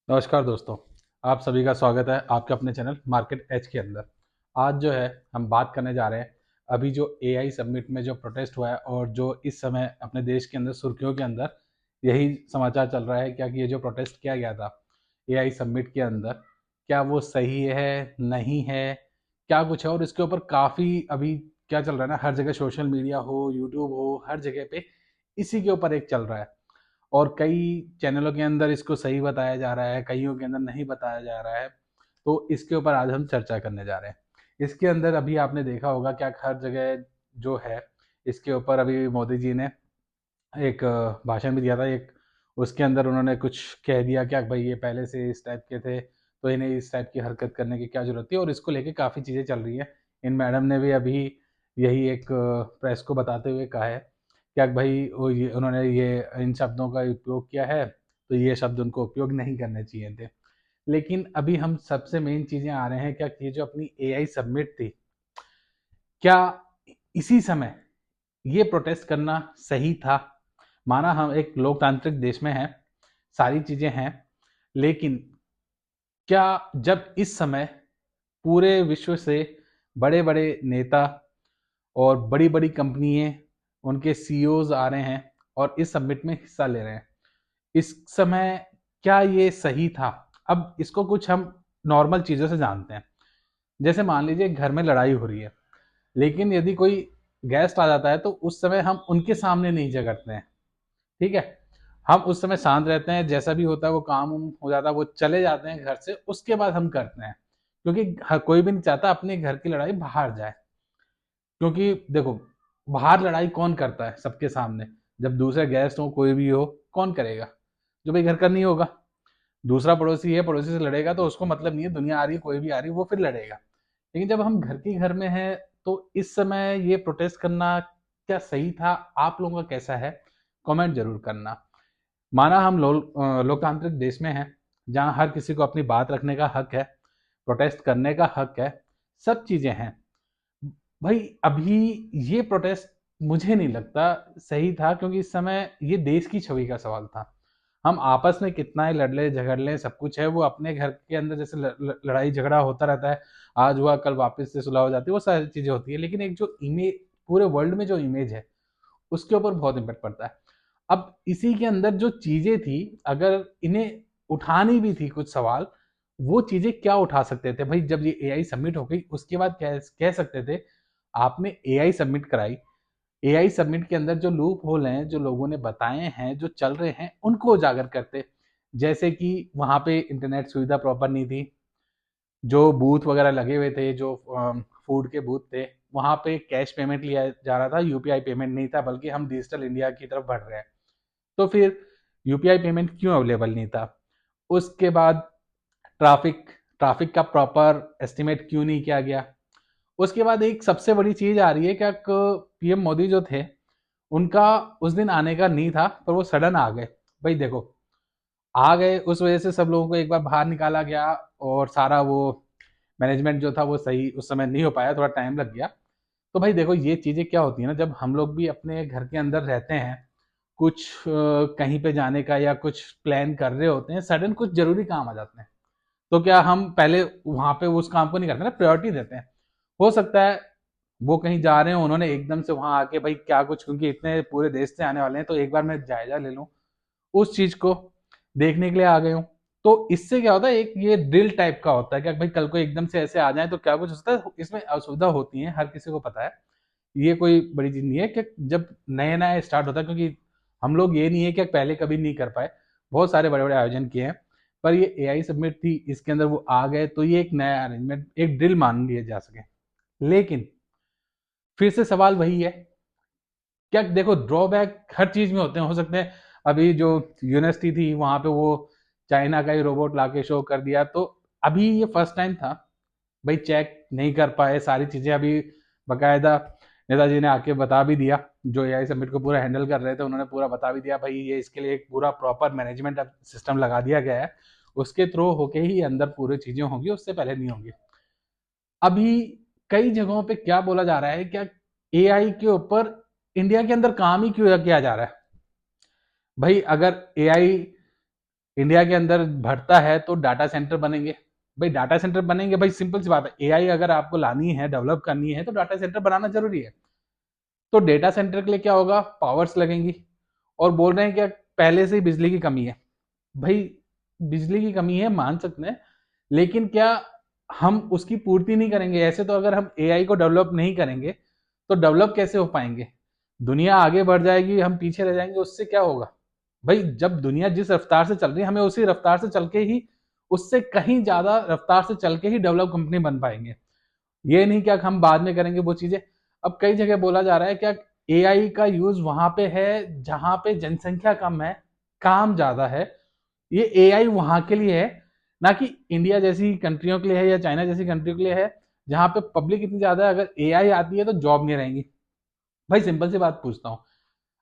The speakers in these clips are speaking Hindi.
नमस्कार दोस्तों। आप सभी का स्वागत है आपके अपने चैनल मार्केट एज के अंदर। आज जो है हम बात करने जा रहे हैं अभी जो एआई समिट में जो प्रोटेस्ट हुआ है और जो इस समय अपने देश के अंदर सुर्खियों के अंदर यही समाचार चल रहा है क्या कि ये जो प्रोटेस्ट किया गया था एआई समिट के अंदर, क्या वो सही है नहीं है, क्या कुछ है। और इसके ऊपर काफ़ी अभी क्या चल रहा है ना, हर जगह सोशल मीडिया हो, यूट्यूब हो, हर जगह पे इसी के ऊपर एक चल रहा है। और कई चैनलों के अंदर इसको सही बताया जा रहा है, कईयों के अंदर नहीं बताया जा रहा है। तो इसके ऊपर आज हम चर्चा करने जा रहे हैं। इसके अंदर अभी आपने देखा होगा क्या हर जगह जो है इसके ऊपर अभी मोदी जी ने एक भाषण भी दिया था एक। उसके अंदर उन्होंने कुछ कह दिया क्या भाई ये पहले से इस टाइप के थे तो इन्हें इस टाइप की हरकत करने की क्या जरूरत थी। और इसको लेके काफ़ी चीज़ें चल रही हैं। इन मैडम ने भी अभी यही एक प्रेस को बताते हुए कहा है क्या भाई उन्होंने ये इन शब्दों का उपयोग किया है तो ये शब्द उनको उपयोग नहीं करने चाहिए थे। लेकिन अभी हम सबसे मेन चीज़ें आ रहे हैं क्या कि ये जो अपनी एआई सबमिट थी, क्या इसी समय ये प्रोटेस्ट करना सही था। माना हम एक लोकतांत्रिक देश में हैं, सारी चीज़ें हैं, लेकिन क्या जब इस समय पूरे विश्व से बड़े बड़े नेता और बड़ी बड़ी कंपनियां उनके सीईओज आ रहे हैं और इस समिट में हिस्सा ले रहे हैं, इस समय क्या ये सही था। अब इसको कुछ हम नॉर्मल चीज़ों से जानते हैं। जैसे मान लीजिए घर में लड़ाई हो रही है, लेकिन यदि कोई गेस्ट आ जाता है तो उस समय हम उनके सामने नहीं झगड़ते हैं। ठीक है, हम उस समय शांत रहते हैं, जैसा भी होता है वो काम हो जाता है, वो चले जाते हैं घर से, उसके बाद हम करते हैं। क्योंकि हर कोई भी नहीं चाहता अपने घर की लड़ाई बाहर जाए। क्योंकि देखो, बाहर लड़ाई कौन करता है सबके सामने, जब दूसरे गेस्ट हो कोई भी हो, कौन करेगा, जो भाई घर का नहीं होगा। दूसरा पड़ोसी है, पड़ोसी से लड़ेगा तो उसको मतलब नहीं है, दुनिया आ रही है कोई भी आ रही है वो फिर लड़ेगा। लेकिन जब हम घर के घर में हैं तो इस समय ये प्रोटेस्ट करना क्या सही था, आप लोगों का कैसा है, कमेंट जरूर करना। माना हम लोकतांत्रिक देश में हैं जहां हर किसी को अपनी बात रखने का हक है, प्रोटेस्ट करने का हक है, सब चीजें हैं। भाई अभी ये प्रोटेस्ट मुझे नहीं लगता सही था, क्योंकि इस समय ये देश की छवि का सवाल था। हम आपस में कितना ही लड़ ले झगड़ ले, सब कुछ है वो अपने घर के अंदर जैसे लड़ाई झगड़ा होता रहता है, आज हुआ कल वापस से सुलह हो जाती है, वो सारी चीजें होती है। लेकिन एक जो इमेज, पूरे वर्ल्ड में जो इमेज है उसके ऊपर बहुत इम्पेक्ट पड़ता है। अब इसी के अंदर जो चीजें थी, अगर इन्हें उठानी भी थी कुछ सवाल, वो चीजें क्या उठा सकते थे भाई। जब ये एआई सबमिट हो गई उसके बाद कह सकते थे आपने एआई सबमिट कराई, एआई सबमिट के अंदर जो लूप होल हैं, जो लोगों ने बताए हैं, जो चल रहे हैं, उनको उजागर करते। जैसे कि वहां पे इंटरनेट सुविधा प्रॉपर नहीं थी, जो बूथ वगैरह लगे हुए थे, जो फूड के बूथ थे, वहां पे कैश पेमेंट लिया जा रहा था, यूपीआई पेमेंट नहीं था, बल्कि हम डिजिटल इंडिया की तरफ बढ़ रहे हैं। तो फिर यूपीआई पेमेंट क्यों अवेलेबल नहीं था। उसके बाद ट्रैफिक ट्रैफिक का प्रॉपर एस्टिमेट क्यों नहीं किया गया। उसके बाद एक सबसे बड़ी चीज आ रही है क्या, पीएम मोदी जो थे उनका उस दिन आने का नहीं था पर वो सडन आ गए। भाई देखो, आ गए उस वजह से सब लोगों को एक बार बाहर निकाला गया और सारा वो मैनेजमेंट जो था वो सही उस समय नहीं हो पाया, थोड़ा टाइम लग गया। तो भाई देखो, ये चीज़ें क्या होती है ना, जब हम लोग भी अपने घर के अंदर रहते हैं, कुछ कहीं पे जाने का या कुछ प्लान कर रहे होते हैं, सडन कुछ जरूरी काम आ जाते हैं, तो क्या हम पहले वहां पे उस काम को नहीं करते ना, प्रायोरिटी देते हैं। हो सकता है वो कहीं जा रहे हो, उन्होंने एकदम से वहां आके भाई क्या कुछ, क्योंकि इतने पूरे देश से आने वाले हैं तो एक बार मैं जायजा ले लूं, उस चीज को देखने के लिए आ गए हूँ। तो इससे क्या होता है, एक ये ड्रिल टाइप का होता है कि भाई कल को एकदम से ऐसे आ जाए तो क्या कुछ होता है, इसमें असुविधा होती है, हर किसी को पता है। ये कोई बड़ी चीज नहीं है कि जब नया नया स्टार्ट होता है, क्योंकि हम लोग ये नहीं है कि पहले कभी नहीं कर पाए, बहुत सारे बड़े बड़े आयोजन किए हैं, पर ये एआई सबमिट थी, इसके अंदर वो आ गए तो ये एक नया अरेंजमेंट, एक ड्रिल मान लिए जा सके। लेकिन फिर से सवाल वही है, क्या देखो ड्रॉबैक हर चीज में होते हैं, हो सकते हैं अभी जो यूनिवर्सिटी थी वहां पे वो चाइना का ही रोबोट लाके शो कर दिया, तो अभी ये फर्स्ट टाइम था, भाई चेक नहीं कर पाए सारी चीजें। अभी बकायदा नेताजी ने आके बता भी दिया, जो एआई समिट को पूरा हैंडल कर रहे थे उन्होंने पूरा बता भी दिया, भाई ये इसके लिए एक पूरा प्रॉपर मैनेजमेंट सिस्टम लगा दिया गया है, उसके थ्रू होके ही अंदर पूरी चीजें होंगी, उससे पहले नहीं होंगी। अभी कई जगहों पे क्या बोला जा रहा है, क्या एआई के ऊपर इंडिया के अंदर काम ही क्यों किया जा रहा है। भाई अगर एआई इंडिया के अंदर बढ़ता है तो डाटा सेंटर बनेंगे। भाई डाटा सेंटर बनेंगे, भाई सिंपल सी बात है, एआई अगर आपको लानी है, डेवलप करनी है, तो डाटा सेंटर बनाना जरूरी है। तो डेटा सेंटर के लिए क्या होगा, पावर्स लगेंगी। और बोल रहे हैं क्या पहले से ही बिजली की कमी है। भाई बिजली की कमी है मान सकते हैं, लेकिन क्या हम उसकी पूर्ति नहीं करेंगे? ऐसे तो अगर हम एआई को डेवलप नहीं करेंगे तो डेवलप कैसे हो पाएंगे? दुनिया आगे बढ़ जाएगी, हम पीछे रह जाएंगे, उससे क्या होगा? भाई जब दुनिया जिस रफ्तार से चल रही है, हमें उसी रफ्तार से चल के ही, उससे कहीं ज्यादा रफ्तार से चल के ही डेवलप कंपनी बन पाएंगे। ये नहीं क्या हम बाद में करेंगे वो चीजें। अब कई जगह बोला जा रहा है क्या एआई का यूज वहां पे है जहां पे जनसंख्या कम है, काम ज्यादा है। ये एआई वहां के लिए है, ना कि इंडिया जैसी कंट्रियों के लिए है या चाइना जैसी कंट्रियों के लिए है जहां पे पब्लिक इतनी ज्यादा है। अगर एआई आती है तो जॉब नहीं रहेंगी। भाई सिंपल सी बात पूछता हूँ,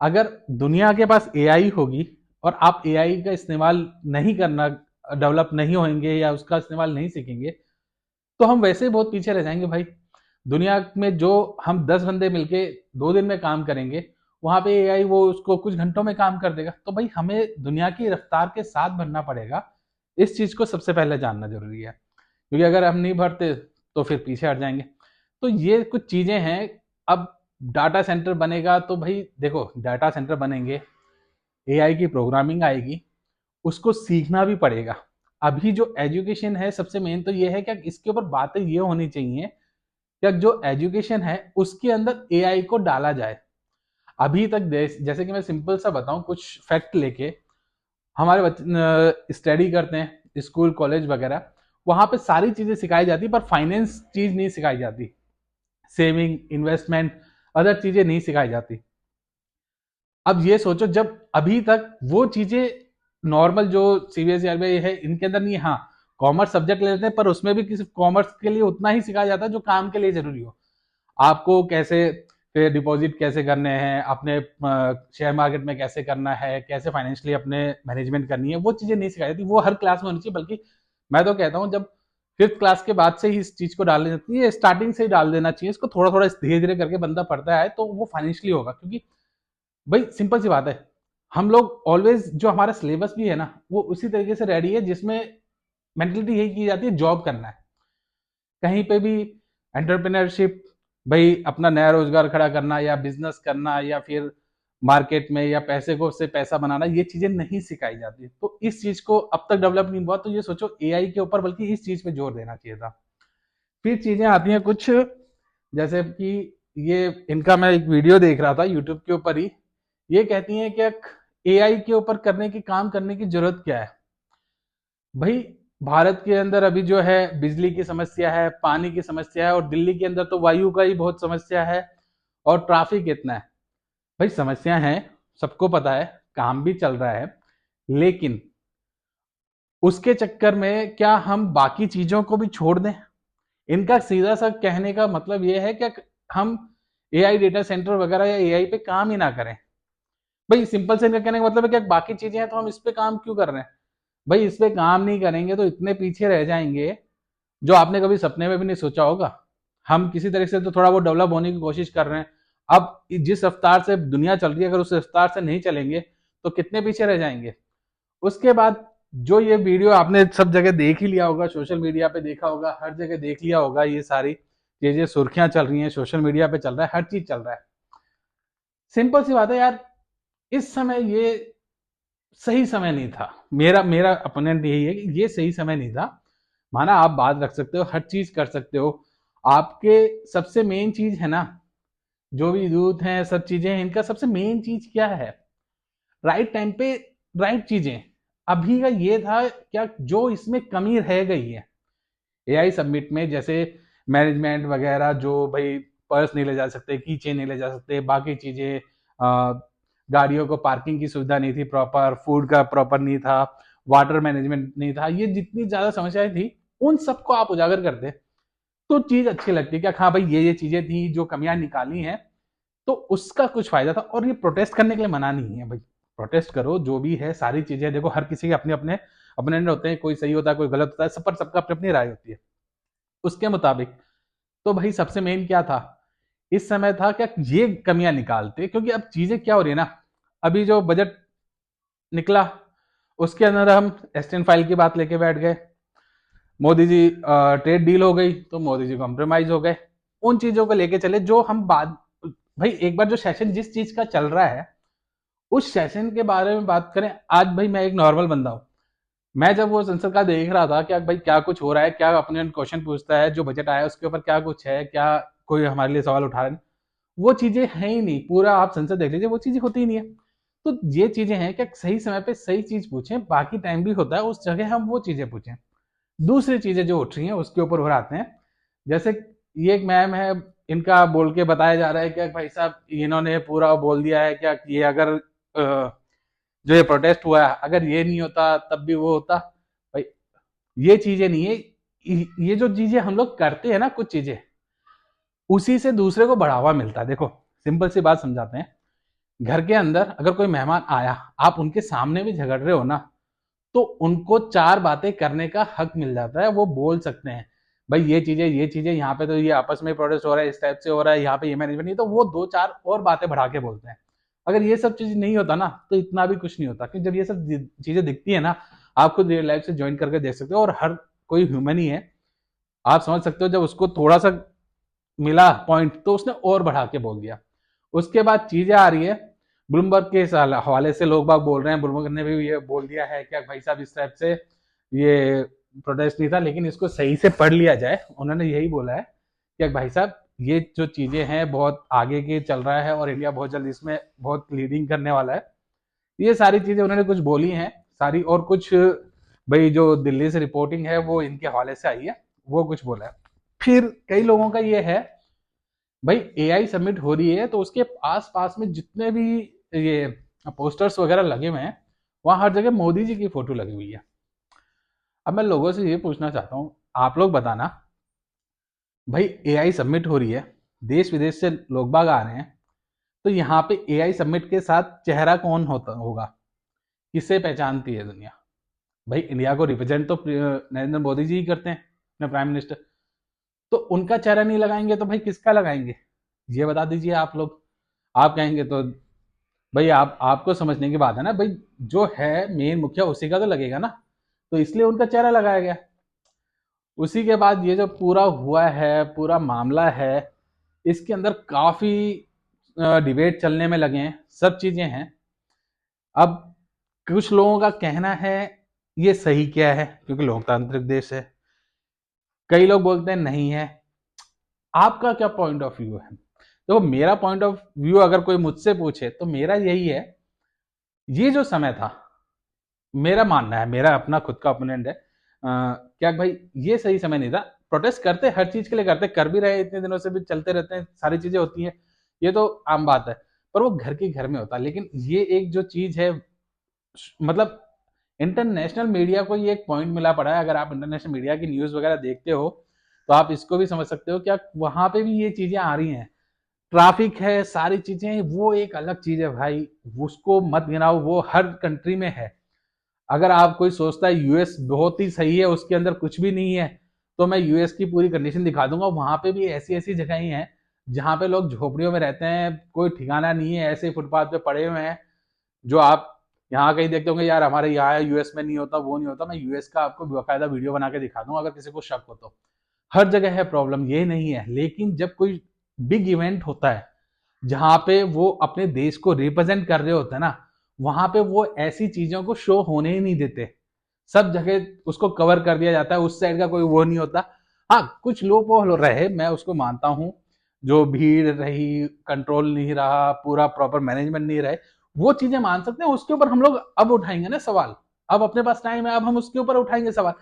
अगर दुनिया के पास एआई होगी और आप एआई का इस्तेमाल नहीं करना, डेवलप नहीं होंगे या उसका इस्तेमाल नहीं सीखेंगे, तो हम वैसे ही बहुत पीछे रह जाएंगे। भाई दुनिया में जो हम 10 बंदे मिलके 2 दिन में काम करेंगे, वहां पे एआई वो उसको कुछ घंटों में काम कर देगा। तो भाई हमें दुनिया की रफ्तार के साथ बढ़ना पड़ेगा। इस चीज को सबसे पहले जानना जरूरी है, क्योंकि अगर हम नहीं बढ़ते तो फिर पीछे हट जाएंगे। तो ये कुछ चीजें हैं। अब डाटा सेंटर बनेगा तो भाई देखो, डाटा सेंटर बनेंगे, एआई की प्रोग्रामिंग आएगी, उसको सीखना भी पड़ेगा। अभी जो एजुकेशन है, सबसे मेन तो ये है कि इसके ऊपर बातें ये होनी चाहिए कि जो एजुकेशन है उसके अंदर एआई को डाला जाए। अभी तक जैसे कि मैं सिंपल सा बताऊं कुछ फैक्ट लेके, हमारे बच्चे स्टडी करते हैं स्कूल कॉलेज वगैरह, वहां पे सारी चीजें सिखाई जाती पर फाइनेंस चीज नहीं सिखाई जाती, सेविंग इन्वेस्टमेंट अदर चीजें नहीं सिखाई जाती। अब ये सोचो जब अभी तक वो चीजें नॉर्मल जो सीबीएसई आरबीआई है इनके अंदर नहीं है। हाँ, कॉमर्स सब्जेक्ट ले लेते हैं पर उसमें भी किसी कॉमर्स के लिए उतना ही सिखाया जाता है जो काम के लिए जरूरी हो। आपको कैसे फिर डिपॉजिट कैसे करने हैं, अपने शेयर मार्केट में कैसे करना है, कैसे फाइनेंशियली अपने मैनेजमेंट करनी है, वो चीजें नहीं सिखाई जाती। वो हर क्लास में होनी चाहिए, बल्कि मैं तो कहता हूँ जब 5th क्लास के बाद से ही इस चीज को डालनी चाहिए, ये स्टार्टिंग से ही डाल देना चाहिए। इसको थोड़ा थोड़ा धीरे धीरे करके बंदा पढ़ता है तो वो फाइनेंशियली होगा। क्योंकि भाई सिंपल सी बात है, हम लोग ऑलवेज जो हमारा सिलेबस भी है ना, वो उसी तरीके से रेडी है जिसमें मेंटलिटी यही की जाती है जॉब करना है। कहीं पे भी एंटरप्रेन्योरशिप, भाई अपना नया रोजगार खड़ा करना या बिजनेस करना या फिर मार्केट में या पैसे को से पैसा बनाना, ये चीजें नहीं सिखाई जाती। तो इस चीज को अब तक डेवलप नहीं हुआ, तो ये सोचो एआई के ऊपर, बल्कि इस चीज पे जोर देना चाहिए था। फिर चीजें आती हैं कुछ, जैसे कि ये इनका मैं एक वीडियो देख रहा था यूट्यूब के ऊपर ही, ये कहती हैं कि एआई के ऊपर करने की काम करने की जरूरत क्या है। भाई भारत के अंदर अभी जो है बिजली की समस्या है, पानी की समस्या है, और दिल्ली के अंदर तो वायु का ही बहुत समस्या है, और ट्रैफिक इतना है। भाई समस्या है, सबको पता है, काम भी चल रहा है, लेकिन उसके चक्कर में क्या हम बाकी चीजों को भी छोड़ दें? इनका सीधा सा कहने का मतलब यह है कि हम एआई डेटा सेंटर वगैरह या एआई पे काम ही ना करें। भाई सिंपल से इनका कहने का मतलब है कि बाकी चीजें हैं तो हम इस पे काम क्यों कर रहे हैं? भाई इस पे काम नहीं करेंगे तो इतने पीछे रह जाएंगे जो आपने कभी सपने में भी नहीं सोचा होगा। हम किसी तरह से तो थोड़ा वो डेवलप होने की कोशिश कर रहे हैं। अब जिस रफ्तार से दुनिया चल रही है, अगर उस रफ्तार से नहीं चलेंगे तो कितने पीछे रह जाएंगे। उसके बाद जो ये वीडियो आपने सब जगह देख ही लिया होगा, सोशल मीडिया पे देखा होगा, हर जगह देख लिया होगा, ये सारी चीजें सुर्खियां चल रही हैं, सोशल मीडिया पे चल रहा है, हर चीज चल रहा है। सिंपल सी बात है यार, इस समय ये सही समय नहीं था। मेरा मेरा अपोनेंट यही है कि ये सही समय नहीं था। माना आप बात रख सकते हो, हर चीज कर सकते हो, आपके सबसे मेन चीज है ना, जो भी दूत हैं सब चीजें हैं, इनका सबसे मेन चीज क्या है? राइट टाइम पे राइट चीजें। अभी का ये था क्या जो इसमें कमी रह गई है एआई सबमिट में, जैसे मैनेजमेंट वगैरह, जो भाई पर्स नहीं ले जा सकते, की चेन नहीं ले जा सकते, बाकी चीजें, गाड़ियों को पार्किंग की सुविधा नहीं थी प्रॉपर, फूड का प्रॉपर नहीं था, वाटर मैनेजमेंट नहीं था, ये जितनी ज्यादा समस्याएं थी उन सबको आप उजागर करते तो चीज अच्छी लगती क्या, हाँ भाई ये चीजें थी जो कमियां निकाली हैं, तो उसका कुछ फायदा था। और ये प्रोटेस्ट करने के लिए मना नहीं है भाई, प्रोटेस्ट करो, जो भी है सारी चीजें देखो, हर किसी के अपने अपने अपने होते हैं, कोई सही होता है कोई गलत होता है, सब पर सबका अपनी अपनी राय होती है उसके मुताबिक। तो भाई सबसे मेन क्या था इस समय था क्या ये कमियां निकालते, क्योंकि अब चीजें क्या हो रही है ना, अभी जो बजट निकला उसके अंदर हम एस्टेन फाइल की बात लेके बैठ गए, मोदी जी ट्रेड डील हो गई तो मोदी जी कॉम्प्रोमाइज हो गए, उन चीजों को लेके चले जो हम बाद, भाई एक बार जो सेशन जिस चीज का चल रहा है उस सेशन के बारे में बात करें। आज भाई मैं एक नॉर्मल बंदा हूं, मैं जब वो संसद का देख रहा था क्या भाई क्या कुछ हो रहा है, क्या अपने क्वेश्चन पूछता है, जो बजट आया उसके ऊपर क्या कुछ है, क्या कोई हमारे लिए सवाल उठा रहे हैं, वो चीजें हैं ही नहीं। पूरा आप संसद देख लीजिए, वो चीजें होती ही नहीं है। तो ये चीजें हैं कि सही समय पे सही चीज पूछें, बाकी टाइम भी होता है उस जगह हम वो चीजें पूछें। दूसरी चीजें जो उठ रही हैं उसके ऊपर हो आते हैं। जैसे ये एक मैम है, इनका बोल के बताया जा रहा है कि भाई साहब इन्होंने पूरा बोल दिया है क्या, ये अगर जो ये प्रोटेस्ट हुआ है अगर ये नहीं होता तब भी वो होता। भाई ये चीजें नहीं है, ये जो चीजें हम लोग करते हैं ना कुछ चीजें, उसी से दूसरे को बढ़ावा मिलता है। देखो सिंपल सी बात समझाते हैं, घर के अंदर अगर कोई मेहमान आया, आप उनके सामने भी झगड़ रहे हो ना, तो उनको चार बातें करने का हक मिल जाता है, वो बोल सकते हैं भाई ये चीजें यहाँ पे तो ये आपस में प्रोटेस्ट हो रहा है, इस टाइप से हो रहा है, यहाँ पे ये मैनेजमेंट नहीं, तो वो दो चार और बातें बढ़ा के बोलते हैं। अगर ये सब चीज नहीं होता ना तो इतना भी कुछ नहीं होता, क्योंकि जब ये सब चीजें दिखती है ना, आप खुद रियल लाइफ से ज्वाइन करके देख सकते हो, और हर कोई ह्यूमन ही है, आप समझ सकते हो जब उसको थोड़ा सा मिला पॉइंट तो उसने और बढ़ा के बोल दिया। उसके बाद चीजें आ रही है ब्लूमबर्ग के हवाले से, लोग बाग बोल रहे हैं ब्लूमबर्ग ने भी ये बोल दिया है कि भाई साहब इस टाइप से ये प्रोटेस्ट नहीं था, लेकिन इसको सही से पढ़ लिया जाए। उन्होंने यही बोला है कि भाई साहब ये जो चीजें हैं बहुत आगे के चल रहा है और इंडिया बहुत जल्द इसमें बहुत लीडिंग करने वाला है। ये सारी चीजें उन्होंने कुछ बोली हैं सारी, और कुछ भाई जो दिल्ली से रिपोर्टिंग है वो इनके हवाले से आई है, वो कुछ बोला है। फिर कई लोगों का ये है भाई एआई सबमिट हो रही है तो उसके आस पास में जितने भी ये पोस्टर्स वगैरह लगे हुए हैं, वहां हर जगह मोदी जी की फोटो लगी हुई है। अब मैं लोगों से ये पूछना चाहता हूँ, आप लोग बताना भाई एआई सबमिट हो रही है, देश विदेश से लोग बाग आ रहे हैं, तो यहाँ पे एआई सबमिट के साथ चेहरा कौन होता होगा, किससे पहचानती है दुनिया? भाई इंडिया को रिप्रेजेंट तो नरेंद्र मोदी जी ही करते हैं, अपने प्राइम मिनिस्टर। तो उनका चेहरा नहीं लगाएंगे तो भाई किसका लगाएंगे, ये बता दीजिए आप लोग। आप कहेंगे तो भाई आप आपको समझने की बात है ना भाई, जो है मेन मुखिया उसी का तो लगेगा ना, तो इसलिए उनका चेहरा लगाया गया। उसी के बाद ये जो पूरा हुआ है पूरा मामला है, इसके अंदर काफी डिबेट चलने में लगे हैं, सब चीजें हैं। अब कुछ लोगों का कहना है ये सही क्या है क्योंकि लोकतांत्रिक देश है, कई लोग बोलते हैं नहीं है। आपका क्या पॉइंट ऑफ व्यू है? देखो मेरा पॉइंट ऑफ व्यू अगर कोई मुझसे पूछे तो मेरा यही है, ये जो समय था, मेरा मानना है, मेरा अपना खुद का ओपिनियन है, क्या भाई ये सही समय नहीं था। प्रोटेस्ट करते हर चीज के लिए करते, कर भी रहे, इतने दिनों से भी चलते रहते हैं, सारी चीजें होती हैं, ये तो आम बात है। पर वो घर के घर में होता है, लेकिन ये एक जो चीज है, मतलब इंटरनेशनल मीडिया को ये एक पॉइंट मिला पड़ा है। अगर आप इंटरनेशनल मीडिया की न्यूज वगैरह देखते हो तो आप इसको भी समझ सकते हो, क्या वहां पे भी ये चीजें आ रही हैं। ट्रैफिक है, सारी चीजें, वो एक अलग चीज है भाई, उसको मत गिनाओ, वो हर कंट्री में है। अगर आप कोई सोचता है यूएस बहुत ही सही है, उसके अंदर कुछ भी नहीं है, तो मैं यूएस की पूरी कंडीशन दिखा दूंगा। वहां पे भी ऐसी ऐसी जगह ही हैं जहां पे लोग झोपड़ियों में रहते हैं, कोई ठिकाना नहीं है, ऐसे फुटपाथ पे पड़े हुए हैं। जो आप यहाँ कहीं देखते होंगे यार हमारे यहाँ यूएस में नहीं होता, वो नहीं होता, मैं यूएस का आपको बाकायदा वीडियो बना के दिखा दूंगा अगर किसी को शक हो तो। हर जगह है, प्रॉब्लम ये नहीं है। लेकिन जब कोई बिग इवेंट होता है जहां पे वो अपने देश को रिप्रेजेंट कर रहे होते हैं ना, वहां पे वो ऐसी चीजों को शो होने ही नहीं देते, सब जगह उसको कवर कर दिया जाता है, उस साइड का कोई वो नहीं होता। हाँ कुछ लोग वो रहे, मैं उसको मानता हूँ, जो भीड़ रही, कंट्रोल नहीं रहा, पूरा प्रॉपर मैनेजमेंट नहीं रहे, वो चीजें मान सकते हैं, उसके ऊपर हम लोग अब उठाएंगे ना सवाल। अब अपने पास टाइम है, अब हम उसके ऊपर उठाएंगे सवाल।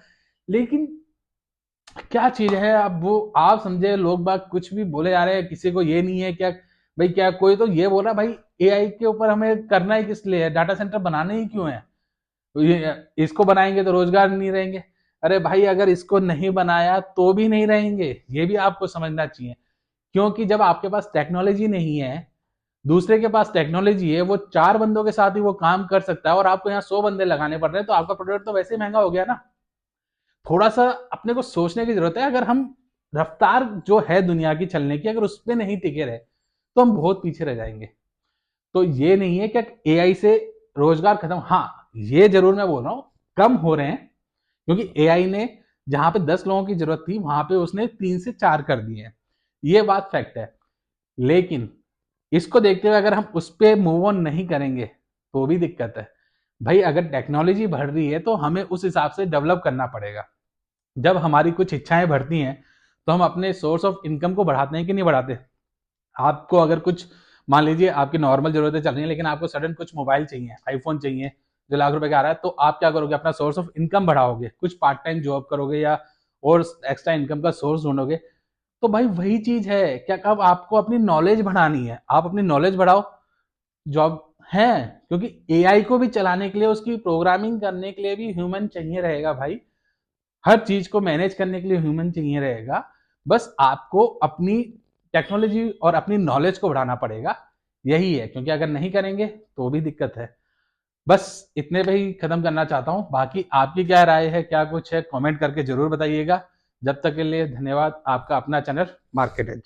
लेकिन क्या चीज है, अब वो आप समझे, लोग बाग कुछ भी बोले जा रहे हैं, किसी को ये नहीं है क्या भाई, क्या कोई तो ये बोला भाई एआई के ऊपर हमें करना ही किस लिए है, डाटा सेंटर बनाने ही क्यों है, तो ये इसको बनाएंगे तो रोजगार नहीं रहेंगे। अरे भाई अगर इसको नहीं बनाया तो भी नहीं रहेंगे, ये भी आपको समझना चाहिए। क्योंकि जब आपके पास टेक्नोलॉजी नहीं है, दूसरे के पास टेक्नोलॉजी है, वो चार बंदों के साथ ही वो काम कर सकता है और आपको यहाँ 100 बंदे लगाने पड़ रहे हैं, तो आपका प्रोडक्ट तो वैसे ही महंगा हो गया ना। थोड़ा सा अपने को सोचने की जरूरत है। अगर हम रफ्तार जो है दुनिया की चलने की, अगर उस पर नहीं टिके रहे तो हम बहुत पीछे रह जाएंगे। तो ये नहीं है कि एआई से रोजगार खत्म, हाँ ये जरूर मैं बोल रहा हूँ कम हो रहे हैं, क्योंकि एआई ने जहां पे 10 लोगों की जरूरत थी वहां पे उसने 3 से 4 कर दिए हैं। ये बात फैक्ट है। लेकिन इसको देखते हुए अगर हम उस पर मूव ऑन नहीं करेंगे तो भी दिक्कत है। भाई अगर टेक्नोलॉजी बढ़ रही है तो हमें उस हिसाब से डेवलप करना पड़ेगा। जब हमारी कुछ इच्छाएं बढ़ती हैं तो हम अपने सोर्स ऑफ इनकम को बढ़ाते हैं कि नहीं बढ़ाते। आपको अगर कुछ, मान लीजिए आपकी नॉर्मल जरूरतें चल रही हैं लेकिन आपको सडन कुछ मोबाइल चाहिए, आईफोन चाहिए जो लाख रुपए का आ रहा है, तो आप क्या करोगे, अपना सोर्स ऑफ इनकम बढ़ाओगे, कुछ पार्ट टाइम जॉब करोगे या और एक्स्ट्रा इनकम का सोर्स ढूंढोगे। तो भाई वही चीज है, क्या कब आपको अपनी नॉलेज बढ़ानी है, आप अपनी नॉलेज बढ़ाओ। जॉब है, क्योंकि एआई को भी चलाने के लिए, उसकी प्रोग्रामिंग करने के लिए भी ह्यूमन चाहिए रहेगा भाई। हर चीज को मैनेज करने के लिए ह्यूमन चाहिए रहेगा। बस आपको अपनी टेक्नोलॉजी और अपनी नॉलेज को बढ़ाना पड़ेगा। यही है, क्योंकि अगर नहीं करेंगे तो भी दिक्कत है। बस इतने पे ही खत्म करना चाहता हूँ। बाकी आपकी क्या राय है, क्या कुछ है, कमेंट करके जरूर बताइएगा। जब तक के लिए धन्यवाद। आपका अपना चैनल मार्केट एज।